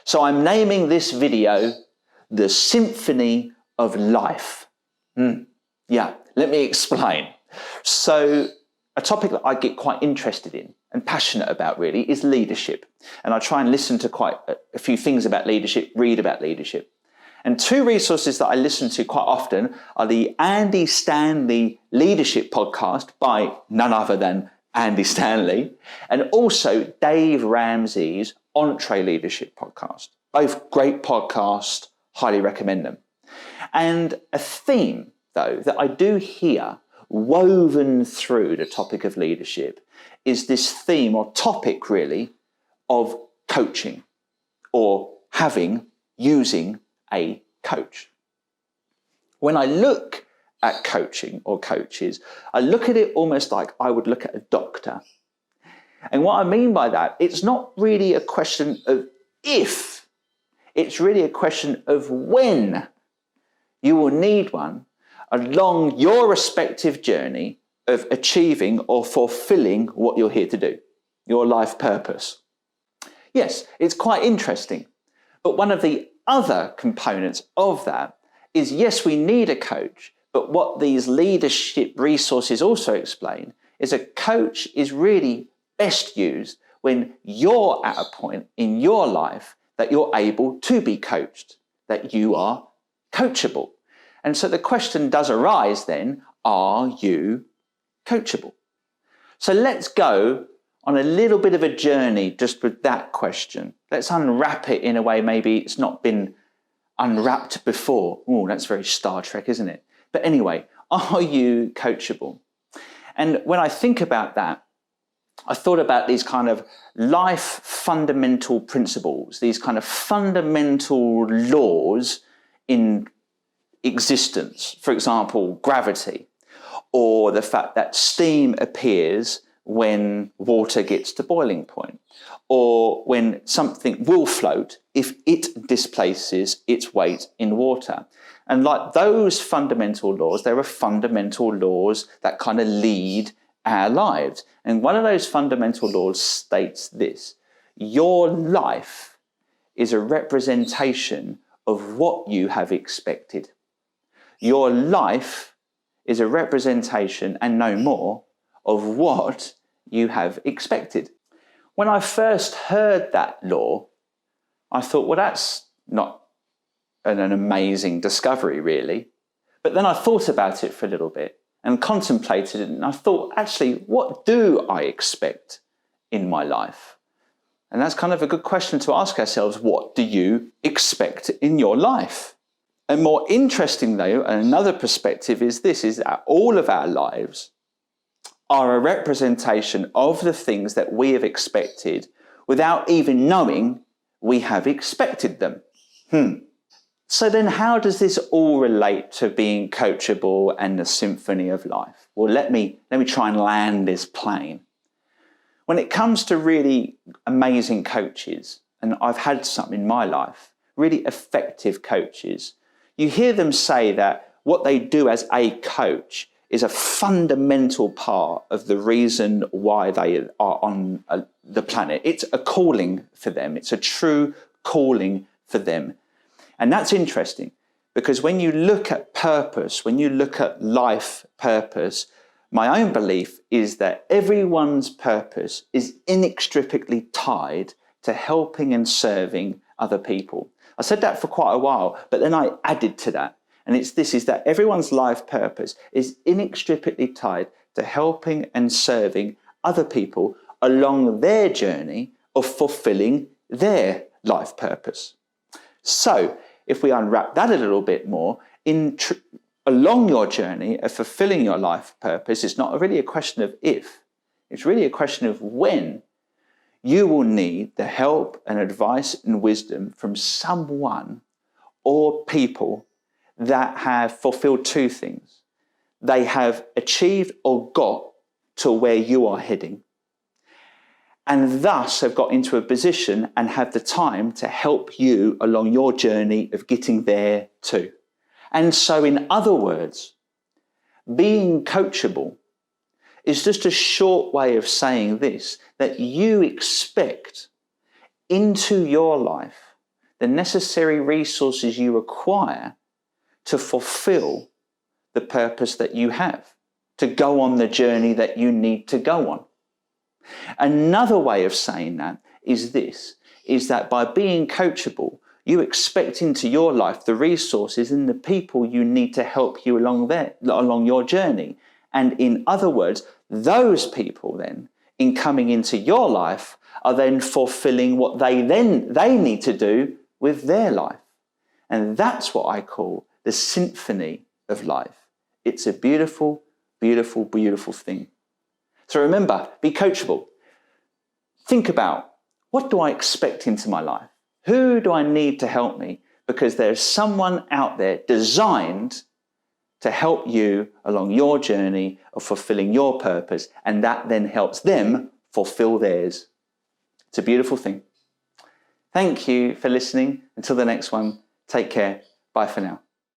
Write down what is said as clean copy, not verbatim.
So I'm naming this video the Symphony of Life. Yeah, let me explain. So a topic that I get quite interested in and passionate about really is leadership. And I try and listen to quite a few things about leadership, read about leadership. And two resources that I listen to quite often are the Andy Stanley Leadership Podcast by none other than Andy Stanley, and also Dave Ramsey's EntreLeadership Podcast. Both great podcasts, highly recommend them. And a theme, though, that I do hear woven through the topic of leadership is this theme or topic really of coaching or using a coach. When I look at coaching or coaches, I look at it almost like I would look at a doctor. And what I mean by that, it's not really a question of if, it's really a question of when you will need one along your respective journey of achieving or fulfilling what you're here to do, your life purpose. Yes, it's quite interesting. But one of the other components of that is, yes, we need a coach, but what these leadership resources also explain is a coach is really best used when you're at a point in your life that you're able to be coached, that you are coachable. And so the question does arise then, are you coachable? So let's go on a little bit of a journey just with that question. Let's unwrap it in a way maybe it's not been unwrapped before. Oh, that's very Star Trek, isn't it? But anyway, are you coachable? And when I think about that, I thought about these kind of life fundamental principles, these kind of fundamental laws in existence. For example, gravity, or the fact that steam appears when water gets to boiling point, or when something will float if it displaces its weight in water. And like those fundamental laws, there are fundamental laws that kind of lead our lives. And one of those fundamental laws states this: your life is a representation of what you have expected. Your life is a representation and no more of what you have expected. When I first heard that law, I thought, well, that's not an amazing discovery, really. But then I thought about it for a little bit and contemplated it, and I thought, actually, what do I expect in my life? And that's kind of a good question to ask ourselves. What do you expect in your life? And more interesting, though, and another perspective is this, is that all of our lives are a representation of the things that we have expected without even knowing we have expected them. So then how does this all relate to being coachable and the symphony of life? Well, let me try and land this plane. When it comes to really amazing coaches, and I've had some in my life, really effective coaches, you hear them say that what they do as a coach is a fundamental part of the reason why they are on the planet. It's a calling for them. It's a true calling for them. And that's interesting, because when you look at purpose, when you look at life purpose, my own belief is that everyone's purpose is inextricably tied to helping and serving other people. I said that for quite a while, but then I added to that. And it's that everyone's life purpose is inextricably tied to helping and serving other people along their journey of fulfilling their life purpose. So if we unwrap that a little bit more, along your journey of fulfilling your life purpose, it's not really a question of if, it's really a question of when you will need the help and advice and wisdom from someone or people that have fulfilled two things. They have achieved or got to where you are heading, and thus have got into a position and have the time to help you along your journey of getting there too. And so, in other words, being coachable is just a short way of saying this, that you expect into your life the necessary resources you require to fulfill the purpose that you have, to go on the journey that you need to go on. Another way of saying that is this, is that by being coachable, you expect into your life the resources and the people you need to help you along your journey. And in other words, those people then, in coming into your life, are then fulfilling what they need to do with their life. And that's what I call the symphony of life. It's a beautiful, beautiful, beautiful thing. So remember, be coachable. Think about, what do I expect into my life? Who do I need to help me? Because there's someone out there designed to help you along your journey of fulfilling your purpose, and that then helps them fulfill theirs. It's a beautiful thing. Thank you for listening. Until the next one, take care. Bye for now.